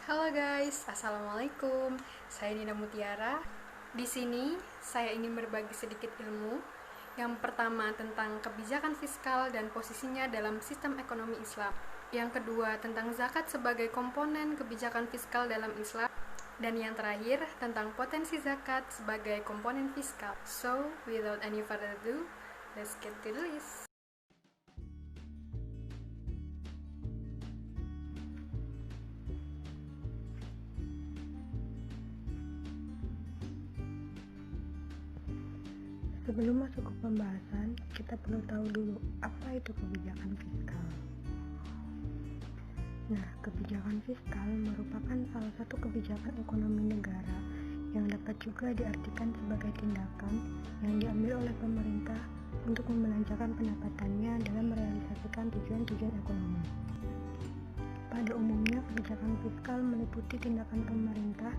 Halo guys, assalamualaikum. Saya Nina Mutiara. Di sini saya ingin berbagi sedikit ilmu. Yang pertama tentang kebijakan fiskal dan posisinya dalam sistem ekonomi Islam. Yang kedua tentang zakat sebagai komponen kebijakan fiskal dalam Islam. Dan yang terakhir tentang potensi zakat sebagai komponen fiskal. So, without any further ado, let's get to the list. Sebelum masuk ke pembahasan, kita perlu tahu dulu apa itu kebijakan fiskal. Nah, kebijakan fiskal merupakan salah satu kebijakan ekonomi negara yang dapat juga diartikan sebagai tindakan yang diambil oleh pemerintah untuk membelanjakan pendapatannya dalam merealisasikan tujuan-tujuan ekonomi. Pada umumnya, kebijakan fiskal meliputi tindakan pemerintah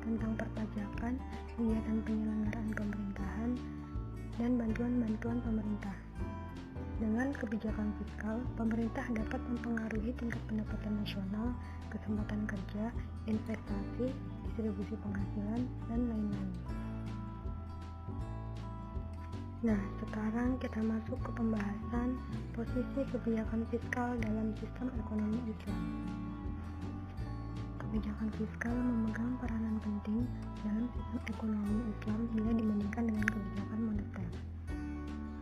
tentang perpajakan, kegiatan penyelenggaraan pemerintahan, dan bantuan-bantuan pemerintah. Dengan kebijakan fiskal, pemerintah dapat mempengaruhi tingkat pendapatan nasional, kesempatan kerja, investasi, distribusi penghasilan, dan lain-lain. Nah, sekarang kita masuk ke pembahasan posisi kebijakan fiskal dalam sistem ekonomi Islam. Kebijakan fiskal memegang peranan penting dalam sistem ekonomi Islam bila dibandingkan dengan kebijakan moneter.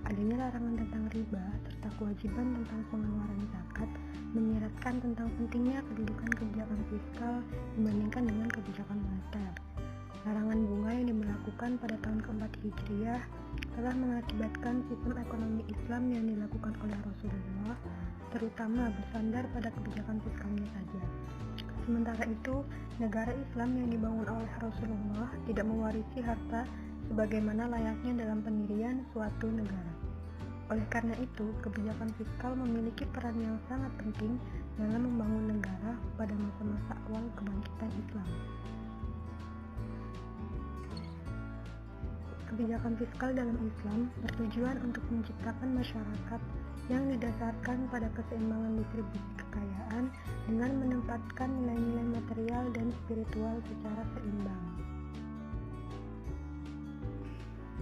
Adanya larangan tentang riba serta kewajiban tentang pengeluaran zakat menyiratkan tentang pentingnya kedudukan kebijakan fiskal dibandingkan dengan kebijakan moneter. Larangan bunga yang diberlakukan pada tahun keempat Hijriah telah mengakibatkan sistem ekonomi Islam yang dilakukan oleh Rasulullah terutama bersandar pada kebijakan fiskalnya saja. Sementara itu, negara Islam yang dibangun oleh Rasulullah tidak mewarisi harta sebagaimana layaknya dalam pendirian suatu negara. Oleh karena itu, kebijakan fiskal memiliki peran yang sangat penting dalam membangun negara pada masa-masa awal kebangkitan Islam. Kebijakan fiskal dalam Islam bertujuan untuk menciptakan masyarakat yang didasarkan pada keseimbangan distribusi kekayaan dengan menempatkan nilai-nilai material dan spiritual secara seimbang.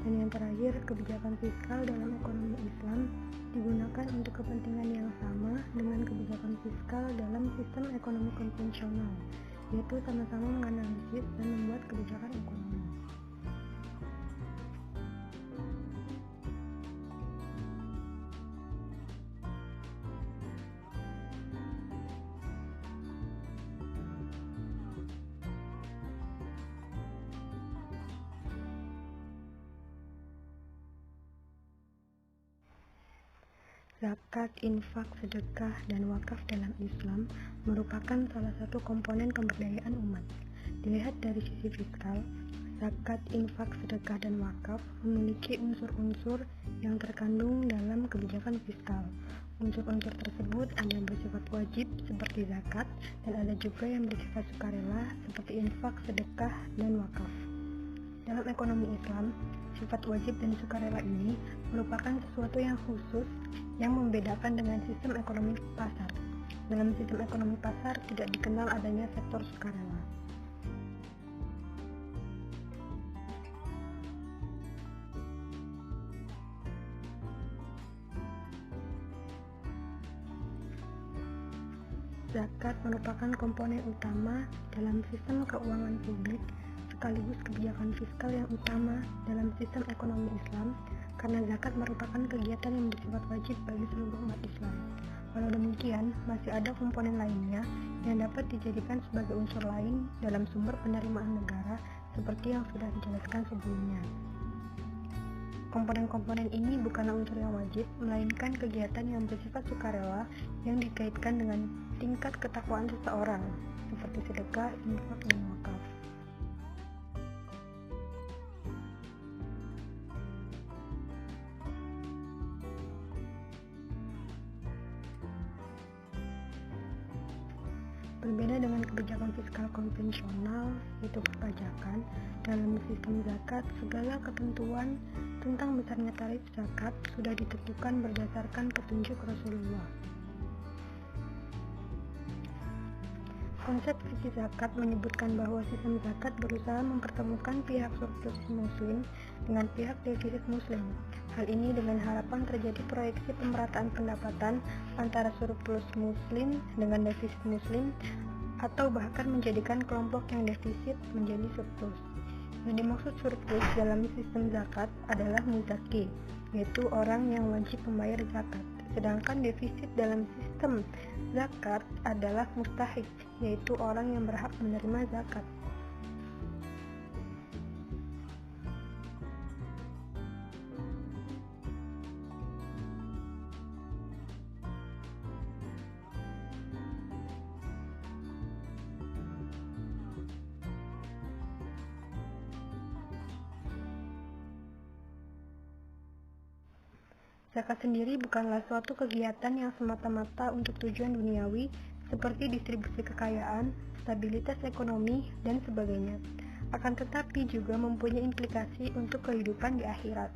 Dan yang terakhir, kebijakan fiskal dalam ekonomi Islam digunakan untuk kepentingan yang sama dengan kebijakan fiskal dalam sistem ekonomi konvensional, yaitu sama-sama menganalisis dan membuat kebijakan ekonomi. Zakat, infak, sedekah, dan wakaf dalam Islam merupakan salah satu komponen pemberdayaan umat. Dilihat dari sisi fiskal, zakat, infak, sedekah, dan wakaf memiliki unsur-unsur yang terkandung dalam kebijakan fiskal. Unsur-unsur tersebut ada yang bersifat wajib seperti zakat, dan ada juga yang bersifat sukarela seperti infak, sedekah, dan wakaf. Dalam ekonomi Islam, sifat wajib dan sukarela ini merupakan sesuatu yang khusus yang membedakan dengan sistem ekonomi pasar. Dalam sistem ekonomi pasar tidak dikenal adanya sektor sukarela. Zakat merupakan komponen utama dalam sistem keuangan publik sekaligus kebijakan fiskal yang utama dalam sistem ekonomi Islam karena zakat merupakan kegiatan yang bersifat wajib bagi seluruh umat Islam. Walau demikian, masih ada komponen lainnya yang dapat dijadikan sebagai unsur lain dalam sumber penerimaan negara seperti yang sudah dijelaskan sebelumnya. Komponen-komponen ini bukanlah unsur yang wajib, melainkan kegiatan yang bersifat sukarela yang dikaitkan dengan tingkat ketakwaan seseorang, seperti sedekah, infak, dan wakaf. Berbeda dengan kebijakan fiskal konvensional, yaitu perpajakan, dalam sistem zakat, segala ketentuan tentang besarnya tarif zakat sudah ditentukan berdasarkan petunjuk Rasulullah. Konsep fikih zakat menyebutkan bahwa sistem zakat berusaha mempertemukan pihak surplus muslim dengan pihak defisit muslim. Hal ini dengan harapan terjadi proyeksi pemerataan pendapatan antara surplus muslim dengan defisit muslim, atau bahkan menjadikan kelompok yang defisit menjadi surplus. Yang dimaksud surplus dalam sistem zakat adalah muzaki, yaitu orang yang wajib membayar zakat. Sedangkan defisit dalam sistem zakat adalah mustahik, yaitu orang yang berhak menerima zakat. Zakat sendiri bukanlah suatu kegiatan yang semata-mata untuk tujuan duniawi seperti distribusi kekayaan, stabilitas ekonomi, dan sebagainya. Akan tetapi juga mempunyai implikasi untuk kehidupan di akhirat.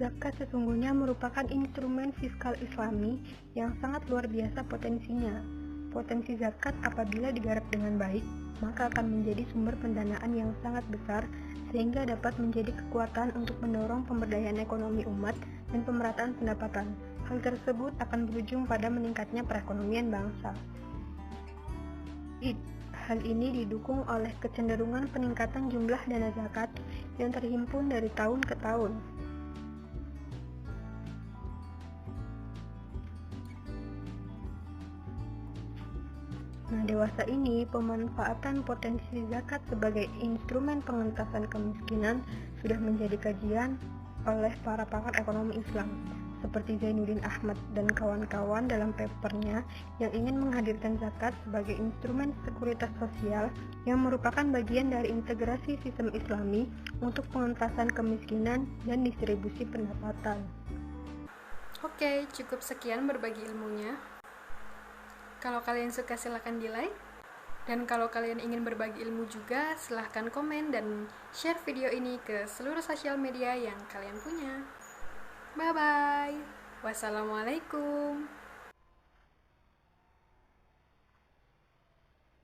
Zakat sesungguhnya merupakan instrumen fiskal Islami yang sangat luar biasa potensinya. Potensi zakat apabila digarap dengan baik, maka akan menjadi sumber pendanaan yang sangat besar sehingga dapat menjadi kekuatan untuk mendorong pemberdayaan ekonomi umat dan pemerataan pendapatan. Hal tersebut akan berujung pada meningkatnya perekonomian bangsa. Hal ini didukung oleh kecenderungan peningkatan jumlah dana zakat yang terhimpun dari tahun ke tahun. Nah, dewasa ini, pemanfaatan potensi zakat sebagai instrumen pengentasan kemiskinan sudah menjadi kajian oleh para pakar ekonomi Islam, seperti Zainuddin Ahmad dan kawan-kawan dalam papernya yang ingin menghadirkan zakat sebagai instrumen sekuritas sosial yang merupakan bagian dari integrasi sistem Islami untuk pengentasan kemiskinan dan distribusi pendapatan. Oke, cukup sekian berbagi ilmunya. Kalau kalian suka silahkan di like, dan kalau kalian ingin berbagi ilmu juga silahkan komen dan share video ini ke seluruh sosial media yang kalian punya. Bye bye. Wassalamualaikum.